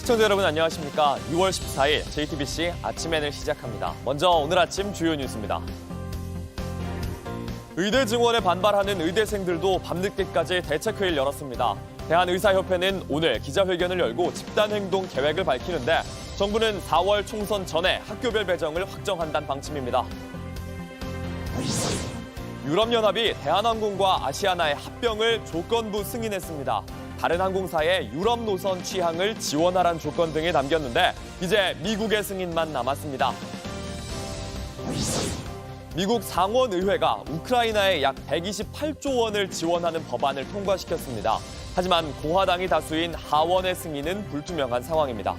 시청자 여러분 안녕하십니까? 6월 14일 JTBC 아침엔을 시작합니다. 먼저 오늘 아침 주요 뉴스입니다. 의대 증원에 반발하는 의대생들도 밤늦게까지 대책회의를 열었습니다. 대한의사협회는 오늘 기자회견을 열고 집단행동 계획을 밝히는데 정부는 4월 총선 전에 학교별 배정을 확정한다는 방침입니다. 유럽연합이 대한항공과 아시아나의 합병을 조건부 승인했습니다. 다른 항공사의 유럽 노선 취향을 지원하라는 조건 등이 담겼는데 이제 미국의 승인만 남았습니다. 미국 상원의회가 우크라이나에 약 128조 원을 지원하는 법안을 통과시켰습니다. 하지만 공화당이 다수인 하원의 승인은 불투명한 상황입니다.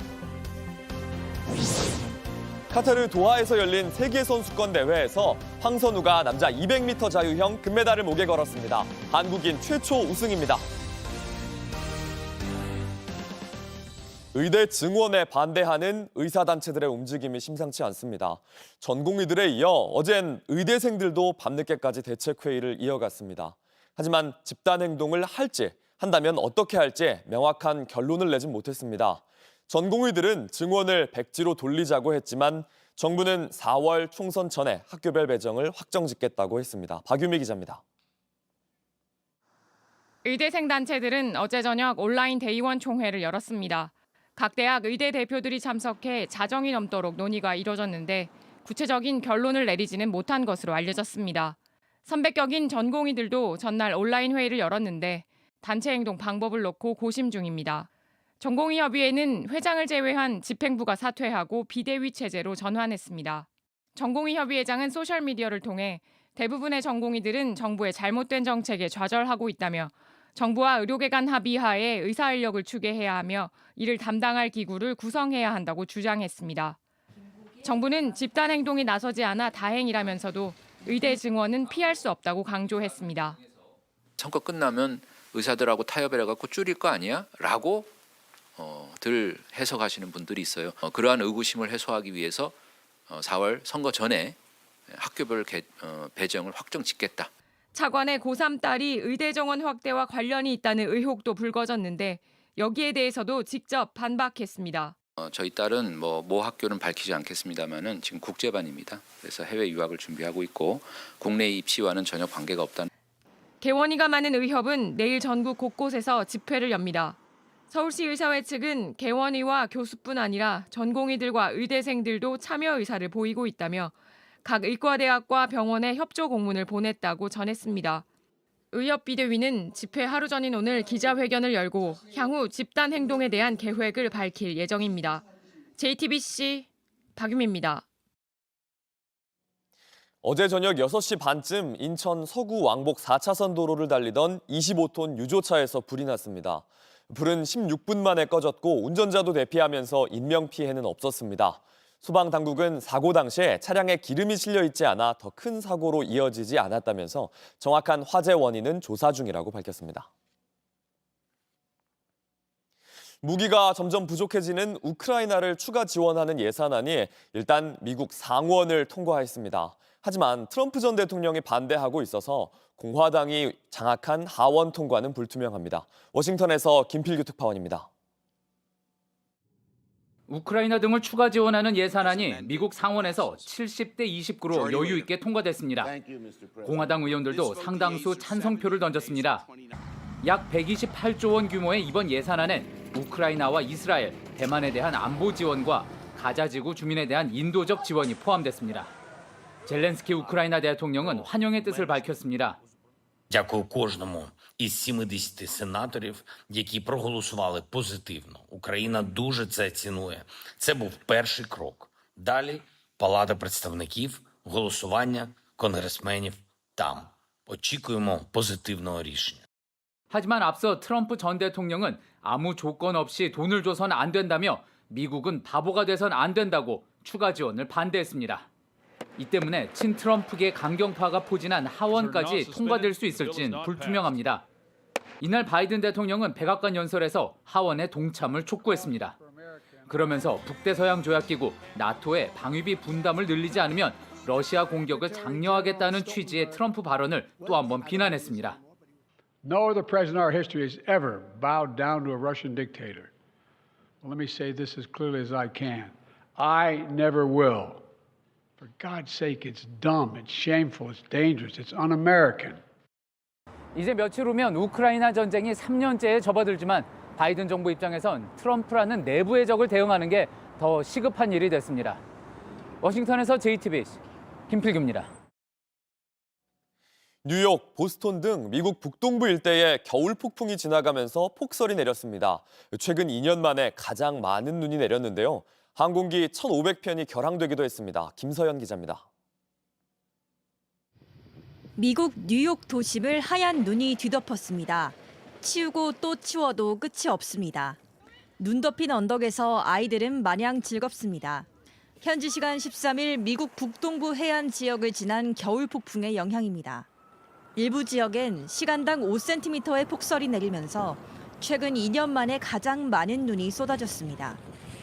카타르 도하에서 열린 세계선수권 대회에서 황선우가 남자 200m 자유형 금메달을 목에 걸었습니다. 한국인 최초 우승입니다. 의대 증원에 반대하는 의사단체들의 움직임이 심상치 않습니다. 전공의들에 이어 어젠 의대생들도 밤늦게까지 대책회의를 이어갔습니다. 하지만 집단행동을 한다면 어떻게 할지 명확한 결론을 내진 못했습니다. 전공의들은 증원을 백지로 돌리자고 했지만 정부는 4월 총선 전에 학교별 배정을 확정짓겠다고 했습니다. 박유미 기자입니다. 의대생 단체들은 어제 저녁 온라인 대의원 총회를 열었습니다. 각 대학 의대 대표들이 참석해 자정이 넘도록 논의가 이뤄졌는데 구체적인 결론을 내리지는 못한 것으로 알려졌습니다. 선배격인 전공의들도 전날 온라인 회의를 열었는데 단체 행동 방법을 놓고 고심 중입니다. 전공의협의회는 회장을 제외한 집행부가 사퇴하고 비대위 체제로 전환했습니다. 전공의협의회장은 소셜미디어를 통해 대부분의 전공의들은 정부의 잘못된 정책에 좌절하고 있다며 정부와 의료계 간 합의하에 의사 인력을 추계해야 하며 이를 담당할 기구를 구성해야 한다고 주장했습니다. 정부는 집단 행동이 나서지 않아 다행이라면서도 의대 증원은 피할 수 없다고 강조했습니다. 선거 끝나면 의사들하고 타협을 해갖고 줄일 거 아니야? 라고 들 해석하시는 분들이 있어요. 그러한 의구심을 해소하기 위해서 4월 선거 전에 학교별 배정을 확정짓겠다. 차관의 고3 딸이 의대 정원 확대와 관련이 있다는 의혹도 불거졌는데 여기에 대해서도 직접 반박했습니다. 저희 딸은 모 학교는 밝히지 않겠습니다만은 지금 국제반입니다. 그래서 해외 유학을 준비하고 있고 국내 입시와는 전혀 관계가 없다는. 개원이가 많은 의협은 내일 전국 곳곳에서 집회를 엽니다. 서울시 의사회 측은 개원이와 교수뿐 아니라 전공의들과 의대생들도 참여 의사를 보이고 있다며 각 의과대학과 병원에 협조 공문을 보냈다고 전했습니다. 의협 비대위는 집회 하루 전인 오늘 기자회견을 열고 향후 집단 행동에 대한 계획을 밝힐 예정입니다. JTBC 박유미입니다. 어제 저녁 6시 반쯤 인천 서구 왕복 4차선 도로를 달리던 25톤 유조차에서 불이 났습니다. 불은 16분 만에 꺼졌고 운전자도 대피하면서 인명피해는 없었습니다. 소방당국은 사고 당시에 차량에 기름이 실려 있지 않아 더 큰 사고로 이어지지 않았다면서 정확한 화재 원인은 조사 중이라고 밝혔습니다. 무기가 점점 부족해지는 우크라이나를 추가 지원하는 예산안이 일단 미국 상원을 통과했습니다. 하지만 트럼프 전 대통령이 반대하고 있어서 공화당이 장악한 하원 통과는 불투명합니다. 워싱턴에서 김필규 특파원입니다. 우크라이나 등을 추가 지원하는 예산안이 미국 상원에서 70대 29로 여유 있게 통과됐습니다. 공화당 의원들도 상당수 찬성표를 던졌습니다. 약 128조 원 규모의 이번 예산안엔 우크라이나와 이스라엘, 대만에 대한 안보 지원과 가자 지구 주민에 대한 인도적 지원이 포함됐습니다. 젤렌스키 우크라이나 대통령은 환영의 뜻을 밝혔습니다. Дякую кожному із 70 сенаторів, які проголосували позитивно. Україна дуже це цінує. Це був перший крок. Далі Палата представників, голосування конгресменів там. Очікуємо позитивного рішення. 하지만 앞서 트럼프 전 대통령은 아무 조건 없이 돈을 줘선 안 된다며 미국은 바보가 돼선 안 된다고 추가 지원을 반대했습니다. 이 때문에 친트럼프계 강경파가 포진한 하원까지 통과될 수 있을진 불투명합니다. 이날 바이든 대통령은 백악관 연설에서 하원의 동참을 촉구했습니다. 그러면서 북대서양 조약기구 나토의 방위비 분담을 늘리지 않으면 러시아 공격을 장려하겠다는 취지의 트럼프 발언을 또 한 번 비난했습니다. No other president in our history has ever bowed down to a Russian dictator. Let me say this as clearly as I can. I never will. For God's sake, it's dumb, it's shameful, it's dangerous, it's un-American. 이제 며칠 후면 우크라이나 전쟁이 3년째에 접어들지만 바이든 정부 입장에선 트럼프라는 내부의 적을 대응하는 게 더 시급한 일이 됐습니다. 워싱턴에서 JTBC 김필규입니다. 뉴욕, 보스턴 등 미국 북동부 일대에 겨울 폭풍이 지나가면서 폭설이 내렸습니다. 최근 2년 만에 가장 많은 눈이 내렸는데요. 항공기 1,500편이 결항되기도 했습니다. 김서연 기자입니다. 미국 뉴욕 도심을 하얀 눈이 뒤덮었습니다. 치우고 또 치워도 끝이 없습니다. 눈 덮인 언덕에서 아이들은 마냥 즐겁습니다. 현지 시간 13일 미국 북동부 해안 지역을 지난 겨울 폭풍의 영향입니다. 일부 지역엔 시간당 5cm의 폭설이 내리면서 최근 2년 만에 가장 많은 눈이 쏟아졌습니다.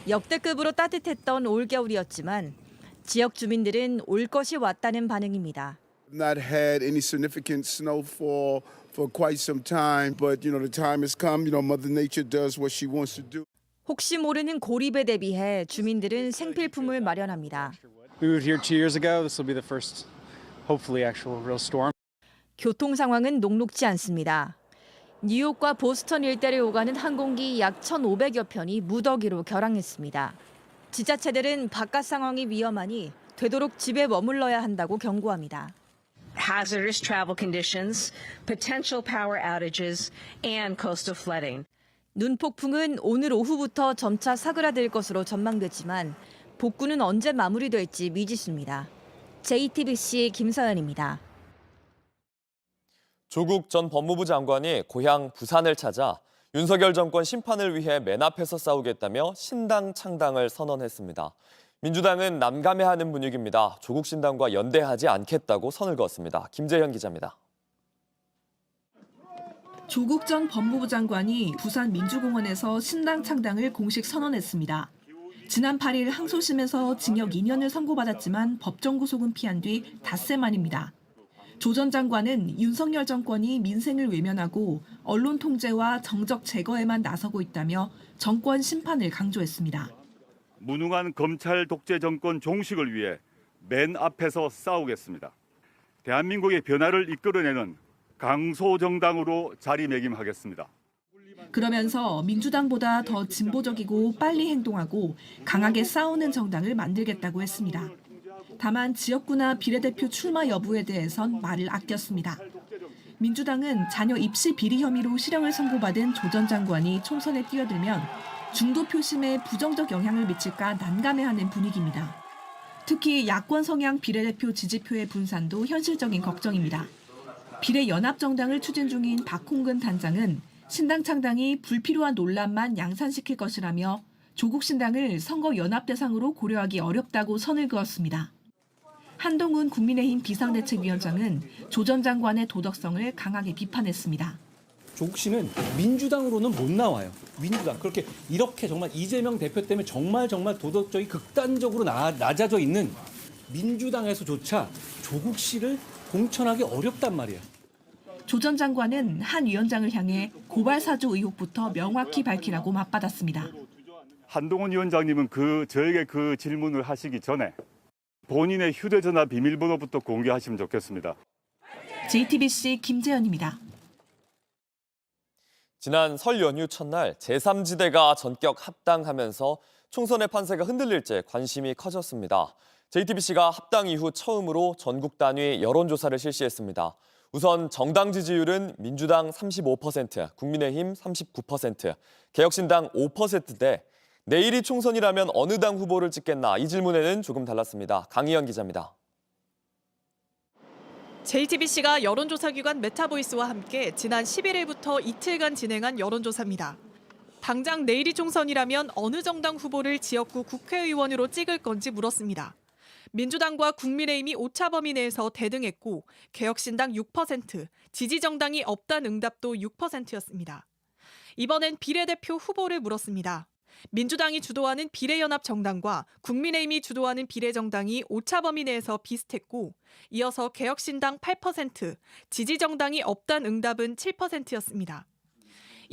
역대급으로 따뜻했던 올겨울이었지만 지역 주민들은 올 것이 왔다는 반응입니다. Not had any significant snowfall for quite some time, but the time has come. Mother Nature does what she wants to do. 혹시 모르는 고립에 대비해 주민들은 생필품을 마련합니다. We moved here 2 years ago. This will be the first, hopefully, actual real storm. 교통 상황은 녹록지 않습니다. 뉴욕과 보스턴 일대를 오가는 항공기 약 1,500여 편이 무더기로 결항했습니다. 지자체들은 바깥 상황이 위험하니 되도록 집에 머물러야 한다고 경고합니다. Hazardous travel conditions, potential power outages, and coastal flooding. 눈폭풍은 오늘 오후부터 점차 사그라들 것으로 전망됐지만 복구는 언제 마무리될지 미지수입니다. JTBC 김서연입니다. 조국 전 법무부 장관이 고향 부산을 찾아 윤석열 정권 심판을 위해 맨 앞에서 싸우겠다며 신당 창당을 선언했습니다. 민주당은 난감해하는 분위기입니다. 조국 신당과 연대하지 않겠다고 선을 그었습니다. 김재현 기자입니다. 조국 전 법무부 장관이 부산 민주공원에서 신당 창당을 공식 선언했습니다. 지난 8일 항소심에서 징역 2년을 선고받았지만 법정 구속은 피한 뒤 닷새 만입니다. 조 전 장관은 윤석열 정권이 민생을 외면하고 언론 통제와 정적 제거에만 나서고 있다며 정권 심판을 강조했습니다. 무능한 검찰 독재 정권 종식을 위해 맨 앞에서 싸우겠습니다. 대한민국의 변화를 이끌어내는 강소정당으로 자리매김하겠습니다. 그러면서 민주당보다 더 진보적이고 빨리 행동하고 강하게 싸우는 정당을 만들겠다고 했습니다. 다만 지역구나 비례대표 출마 여부에 대해선 말을 아꼈습니다. 민주당은 자녀 입시 비리 혐의로 실형을 선고받은 조 전 장관이 총선에 뛰어들면 중도 표심에 부정적 영향을 미칠까 난감해하는 분위기입니다. 특히 야권 성향 비례대표 지지표의 분산도 현실적인 걱정입니다. 비례연합정당을 추진 중인 박홍근 단장은 신당 창당이 불필요한 논란만 양산시킬 것이라며 조국 신당을 선거 연합 대상으로 고려하기 어렵다고 선을 그었습니다. 한동훈 국민의힘 비상대책위원장은 조 전 장관의 도덕성을 강하게 비판했습니다. 조국 씨는 민주당으로는 못 나와요. 민주당. 이렇게 정말 이재명 대표 때문에 정말 도덕적이 극단적으로 낮아져 있는 민주당에서조차 조국 씨를 공천하기 어렵단 말이에요. 조 전 장관은 한 위원장을 향해 고발 사주 의혹부터 명확히 밝히라고 맞받았습니다. 한동훈 위원장님은 저에게 그 질문을 하시기 전에 본인의 휴대전화 비밀번호부터 공개하시면 좋겠습니다. JTBC 김재현입니다. 지난 설 연휴 첫날 제3지대가 전격 합당하면서 총선의 판세가 흔들릴지 관심이 커졌습니다. JTBC가 합당 이후 처음으로 전국 단위 여론조사를 실시했습니다. 우선 정당 지지율은 민주당 35%, 국민의힘 39%, 개혁신당 5%대 내일이 총선이라면 어느 당 후보를 찍겠나 이 질문에는 조금 달랐습니다. 강희연 기자입니다. JTBC가 여론조사 기관 메타보이스와 함께 지난 11일부터 이틀간 진행한 여론조사입니다. 당장 내일이 총선이라면 어느 정당 후보를 지역구 국회의원으로 찍을 건지 물었습니다. 민주당과 국민의힘이 오차범위 내에서 대등했고 개혁신당 6%, 지지정당이 없다는 응답도 6%였습니다. 이번엔 비례대표 후보를 물었습니다. 민주당이 주도하는 비례연합정당과 국민의힘이 주도하는 비례정당이 오차범위 내에서 비슷했고 이어서 개혁신당 8%, 지지정당이 없다는 응답은 7%였습니다.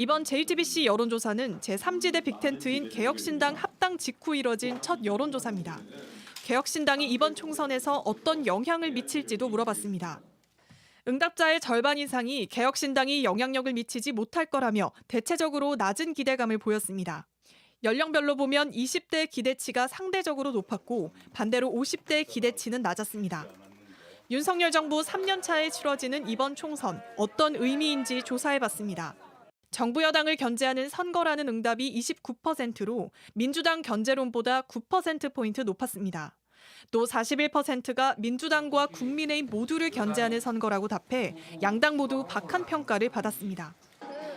이번 JTBC 여론조사는 제3지대 빅텐트인 개혁신당 합당 직후 이뤄진 첫 여론조사입니다. 개혁신당이 이번 총선에서 어떤 영향을 미칠지도 물어봤습니다. 응답자의 절반 이상이 개혁신당이 영향력을 미치지 못할 거라며 대체적으로 낮은 기대감을 보였습니다. 연령별로 보면 20대 기대치가 상대적으로 높았고 반대로 50대 기대치는 낮았습니다. 윤석열 정부 3년 차에 치러지는 이번 총선 어떤 의미인지 조사해봤습니다. 정부 여당을 견제하는 선거라는 응답이 29%로 민주당 견제론보다 9%포인트 높았습니다. 또 41%가 민주당과 국민의힘 모두를 견제하는 선거라고 답해 양당 모두 박한 평가를 받았습니다.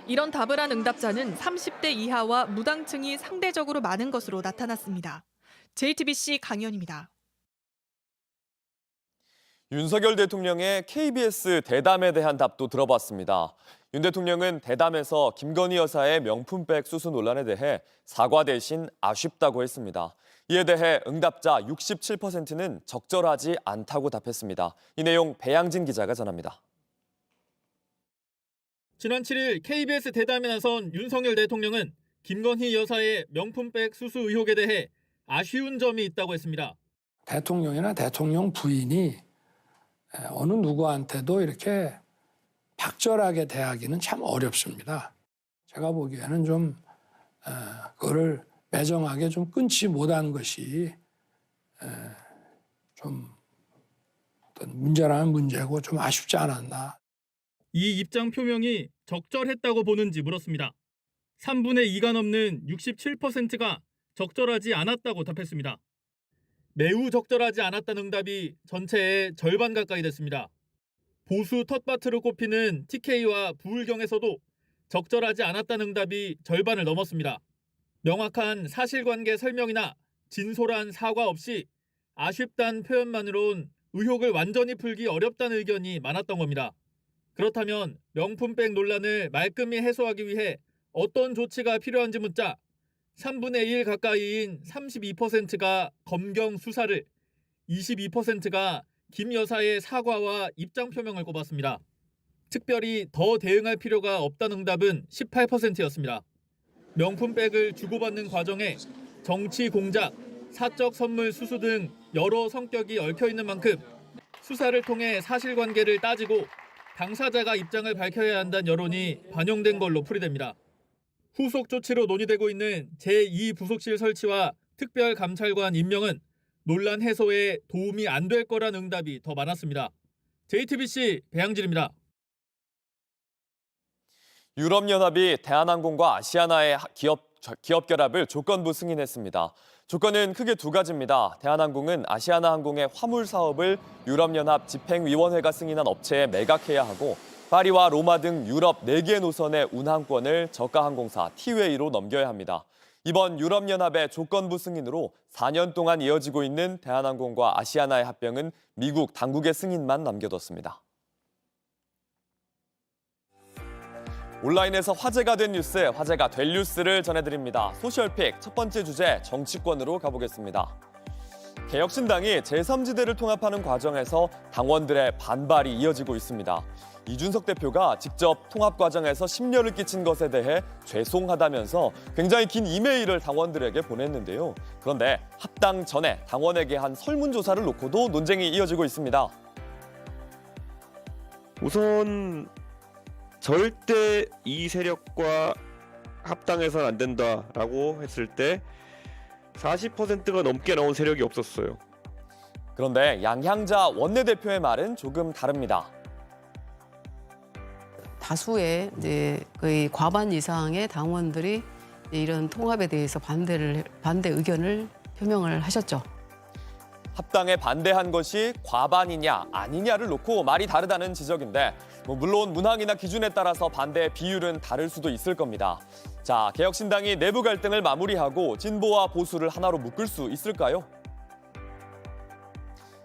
이런 답을 한 응답자는 30대 이하와 무당층이 상대적으로 많은 것으로 나타났습니다. JTBC 강연입니다. 윤석열 대통령의 KBS 대담에 대한 답도 들어봤습니다. 윤 대통령은 대담에서 김건희 여사의 명품백 수수 논란에 대해 사과 대신 아쉽다고 했습니다. 이에 대해 응답자 67%는 적절하지 않다고 답했습니다. 이 내용 배양진 기자가 전합니다. 지난 7일 KBS 대담에 나선 윤석열 대통령은 김건희 여사의 명품백 수수 의혹에 대해 아쉬운 점이 있다고 했습니다. 대통령이나 대통령 부인이 어느 누구한테도 이렇게 박절하게 대하기는 참 어렵습니다. 제가 보기에는 좀 그거를 매정하게 좀 끊지 못한 것이 좀 어떤 문제라는 문제고 좀 아쉽지 않았나. 이 입장 표명이 적절했다고 보는지 물었습니다. 3분의 2가 넘는 67%가 적절하지 않았다고 답했습니다. 매우 적절하지 않았다는 응답이 전체의 절반 가까이 됐습니다. 보수 텃밭으로 꼽히는 TK와 부울경에서도 적절하지 않았다는 응답이 절반을 넘었습니다. 명확한 사실관계 설명이나 진솔한 사과 없이 아쉽다는 표현만으론 의혹을 완전히 풀기 어렵다는 의견이 많았던 겁니다. 그렇다면 명품백 논란을 말끔히 해소하기 위해 어떤 조치가 필요한지 묻자 3분의 1 가까이인 32%가 검경 수사를, 22%가 김 여사의 사과와 입장 표명을 꼽았습니다. 특별히 더 대응할 필요가 없다는 응답은 18%였습니다. 명품백을 주고받는 과정에 정치 공작, 사적 선물 수수 등 여러 성격이 얽혀 있는 만큼 수사를 통해 사실관계를 따지고 당사자가 입장을 밝혀야 한다는 여론이 반영된 걸로 풀이됩니다. 후속 조치로 논의되고 있는 제2부속실 설치와 특별감찰관 임명은 논란 해소에 도움이 안 될 거란 응답이 더 많았습니다. JTBC 배양진입니다. 유럽연합이 대한항공과 아시아나의 기업 결합을 조건부 승인했습니다. 조건은 크게 두 가지입니다. 대한항공은 아시아나항공의 화물 사업을 유럽연합 집행위원회가 승인한 업체에 매각해야 하고 파리와 로마 등 유럽 4개 노선의 운항권을 저가항공사 티웨이로 넘겨야 합니다. 이번 유럽연합의 조건부 승인으로 4년 동안 이어지고 있는 대한항공과 아시아나의 합병은 미국 당국의 승인만 남겨뒀습니다. 온라인에서 화제가 된 뉴스, 화제가 될 뉴스를 전해드립니다. 소셜픽 첫 번째 주제, 정치권으로 가보겠습니다. 개혁신당이 제3지대를 통합하는 과정에서 당원들의 반발이 이어지고 있습니다. 이준석 대표가 직접 통합 과정에서 심려를 끼친 것에 대해 죄송하다면서 굉장히 긴 이메일을 당원들에게 보냈는데요. 그런데 합당 전에 당원에게 한 설문조사를 놓고도 논쟁이 이어지고 있습니다. 우선 절대 이 세력과 합당해서는 안 된다라고 했을 때 40%가 넘게 나온 세력이 없었어요. 그런데 양향자 원내대표의 말은 조금 다릅니다. 다수의 거의 과반 이상의 당원들이 이런 통합에 대해서 반대 의견을 표명을 하셨죠. 합당에 반대한 것이 과반이냐 아니냐를 놓고 말이 다르다는 지적인데 물론 문항이나 기준에 따라서 반대의 비율은 다를 수도 있을 겁니다. 자, 개혁신당이 내부 갈등을 마무리하고 진보와 보수를 하나로 묶을 수 있을까요?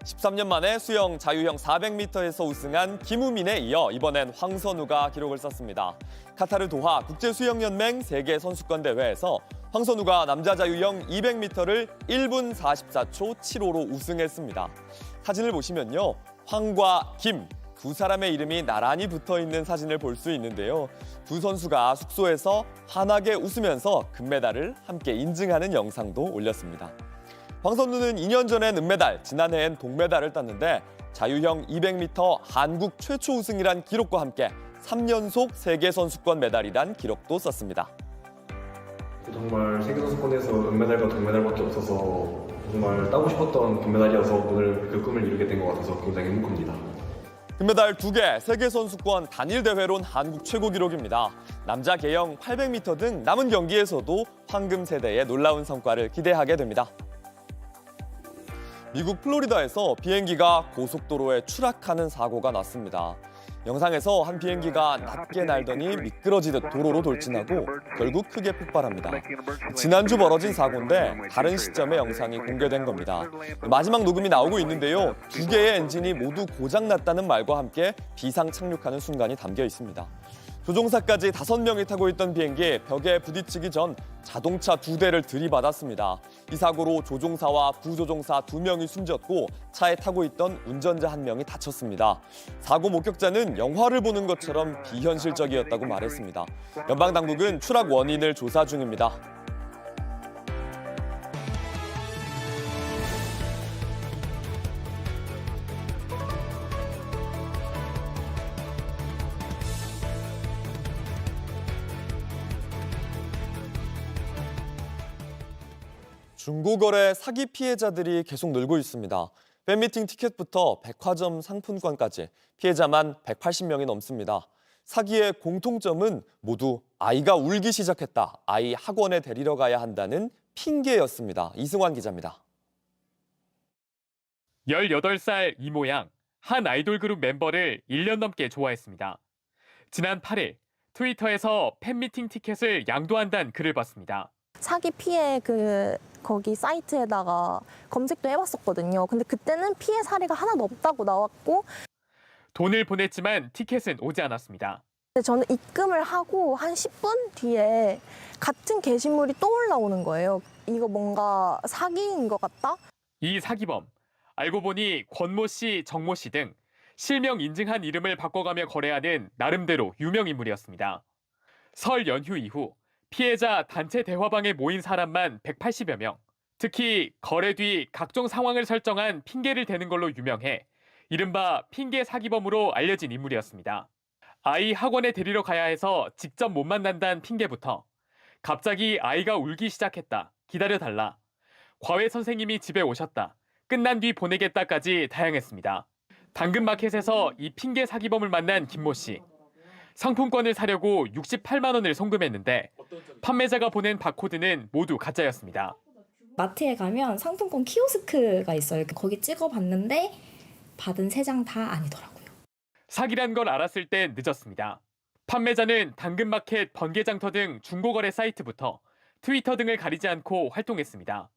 13년 만에 수영 자유형 400m에서 우승한 김우민에 이어 이번엔 황선우가 기록을 썼습니다. 카타르 도하 국제수영연맹 세계선수권대회에서 황선우가 남자 자유형 200m를 1분 44초 75로 우승했습니다. 사진을 보시면요. 황과 김, 두 사람의 이름이 나란히 붙어 있는 사진을 볼 수 있는데요. 두 선수가 숙소에서 환하게 웃으면서 금메달을 함께 인증하는 영상도 올렸습니다. 황선우는 2년 전엔 은메달, 지난해엔 동메달을 땄는데 자유형 200m 한국 최초 우승이란 기록과 함께 3연속 세계선수권 메달이란 기록도 썼습니다. 정말 세계선수권에서 은메달과 동메달밖에 없어서 정말 따고 싶었던 금메달이어서 오늘 그 꿈을 이루게 된 것 같아서 굉장히 행복합니다. 금메달 2개, 세계선수권 단일 대회론 한국 최고 기록입니다. 남자 계영 800m 등 남은 경기에서도 황금 세대의 놀라운 성과를 기대하게 됩니다. 미국 플로리다에서 비행기가 고속도로에 추락하는 사고가 났습니다. 영상에서 한 비행기가 낮게 날더니 미끄러지듯 도로로 돌진하고 결국 크게 폭발합니다. 지난주 벌어진 사고인데 다른 시점의 영상이 공개된 겁니다. 마지막 녹음이 나오고 있는데요. 두 개의 엔진이 모두 고장났다는 말과 함께 비상 착륙하는 순간이 담겨 있습니다. 조종사까지 5명이 타고 있던 비행기 벽에 부딪히기 전 자동차 2대를 들이받았습니다. 이 사고로 조종사와 부조종사 2명이 숨졌고 차에 타고 있던 운전자 1명이 다쳤습니다. 사고 목격자는 영화를 보는 것처럼 비현실적이었다고 말했습니다. 연방당국은 추락 원인을 조사 중입니다. 중고거래 사기 피해자들이 계속 늘고 있습니다. 팬미팅 티켓부터 백화점 상품권까지 피해자만 180명이 넘습니다. 사기의 공통점은 모두 아이가 울기 시작했다, 아이 학원에 데리러 가야 한다는 핑계였습니다. 이승환 기자입니다. 18살 이모양, 한 아이돌 그룹 멤버를 1년 넘게 좋아했습니다. 지난 8일 트위터에서 팬미팅 티켓을 양도한다는 글을 봤습니다. 사기 피해 거기 사이트에다가 검색도 해봤었거든요. 근데 그때는 피해 사례가 하나도 없다고 나왔고 돈을 보냈지만 티켓은 오지 않았습니다. 저는 입금을 하고 한 10분 뒤에 같은 게시물이 또 올라오는 거예요. 이거 뭔가 사기인 것 같다? 이 사기범, 알고 보니 권모 씨, 정모 씨 등 실명 인증한 이름을 바꿔가며 거래하는 나름대로 유명 인물이었습니다. 설 연휴 이후 피해자 단체 대화방에 모인 사람만 180여 명. 특히 거래 뒤 각종 상황을 설정한 핑계를 대는 걸로 유명해 이른바 핑계 사기범으로 알려진 인물이었습니다. 아이 학원에 데리러 가야 해서 직접 못 만난다는 핑계부터 갑자기 아이가 울기 시작했다, 기다려달라, 과외 선생님이 집에 오셨다, 끝난 뒤 보내겠다까지 다양했습니다. 당근마켓에서 이 핑계 사기범을 만난 김모 씨. 상품권을 사려고 68만 원을 송금했는데 판매자가 보낸 바코드는 모두 가짜였습니다. 마트에 가면 상품권 키오스크가 있어요. 거기 찍어봤는데 받은 3장 다 아니더라고요. 사기란 걸 알았을 땐 늦었습니다. 판매자는 당근마켓, 번개장터 등 중고거래 사이트부터 트위터 등을 가리지 않고 활동했습니다.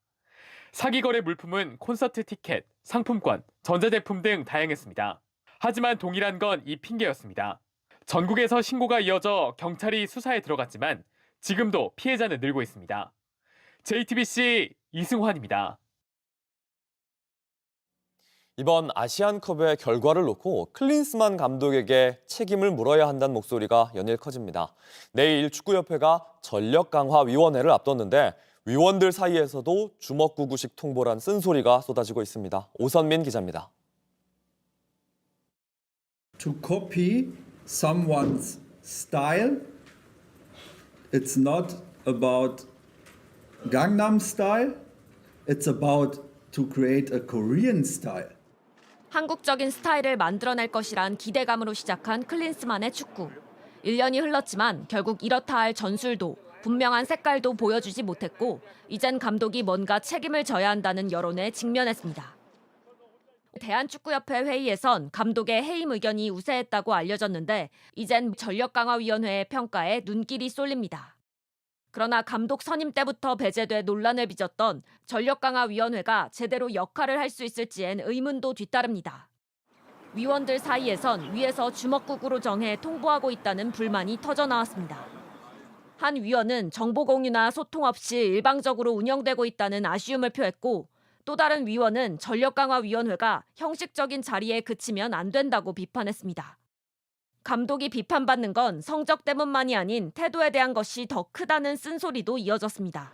사기 거래 물품은 콘서트 티켓, 상품권, 전자제품 등 다양했습니다. 하지만 동일한 건 이 핑계였습니다. 전국에서 신고가 이어져 경찰이 수사에 들어갔지만 지금도 피해자는 늘고 있습니다. JTBC 이승환입니다. 이번 아시안컵의 결과를 놓고 클린스만 감독에게 책임을 물어야 한다는 목소리가 연일 커집니다. 내일 축구협회가 전력강화위원회를 앞뒀는데 위원들 사이에서도 주먹구구식 통보란 쓴소리가 쏟아지고 있습니다. 오선민 기자입니다. To copy someone's style, it's not about Gangnam Style, it's about to create a Korean style. 한국적인 스타일을 만들어낼 것이란 기대감으로 시작한 클린스만의 축구. 1년이 흘렀지만 결국 이렇다 할 전술도 분명한 색깔도 보여주지 못했고 이젠 감독이 뭔가 책임을 져야 한다는 여론에 직면했습니다. 대한축구협회 회의에선 감독의 해임 의견이 우세했다고 알려졌는데 이젠 전력강화위원회의 평가에 눈길이 쏠립니다. 그러나 감독 선임 때부터 배제돼 논란을 빚었던 전력강화위원회가 제대로 역할을 할 수 있을지엔 의문도 뒤따릅니다. 위원들 사이에선 위에서 주먹구구로 정해 통보하고 있다는 불만이 터져나왔습니다. 한 위원은 정보 공유나 소통 없이 일방적으로 운영되고 있다는 아쉬움을 표했고 또 다른 위원은 전력강화위원회가 형식적인 자리에 그치면 안 된다고 비판했습니다. 감독이 비판받는 건 성적 때문만이 아닌 태도에 대한 것이 더 크다는 쓴소리도 이어졌습니다.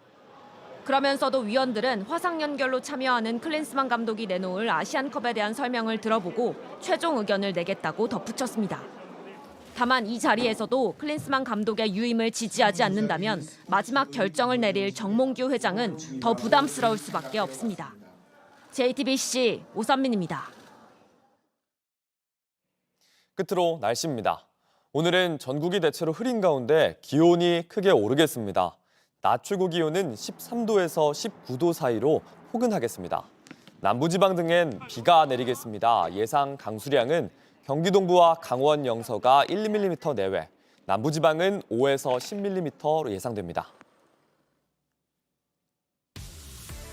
그러면서도 위원들은 화상 연결로 참여하는 클린스만 감독이 내놓을 아시안컵에 대한 설명을 들어보고 최종 의견을 내겠다고 덧붙였습니다. 다만 이 자리에서도 클린스만 감독의 유임을 지지하지 않는다면 마지막 결정을 내릴 정몽규 회장은 더 부담스러울 수밖에 없습니다. JTBC 오선민입니다. 끝으로 날씨입니다. 오늘은 전국이 대체로 흐린 가운데 기온이 크게 오르겠습니다. 낮 최고 기온은 13도에서 19도 사이로 포근하겠습니다. 남부지방 등엔 비가 내리겠습니다. 예상 강수량은 경기 동부와 강원 영서가 1mm 내외, 남부지방은 5에서 10mm로 예상됩니다.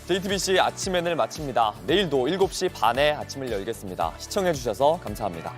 JTBC 아침엔을 마칩니다. 내일도 7시 반에 아침을 열겠습니다. 시청해주셔서 감사합니다.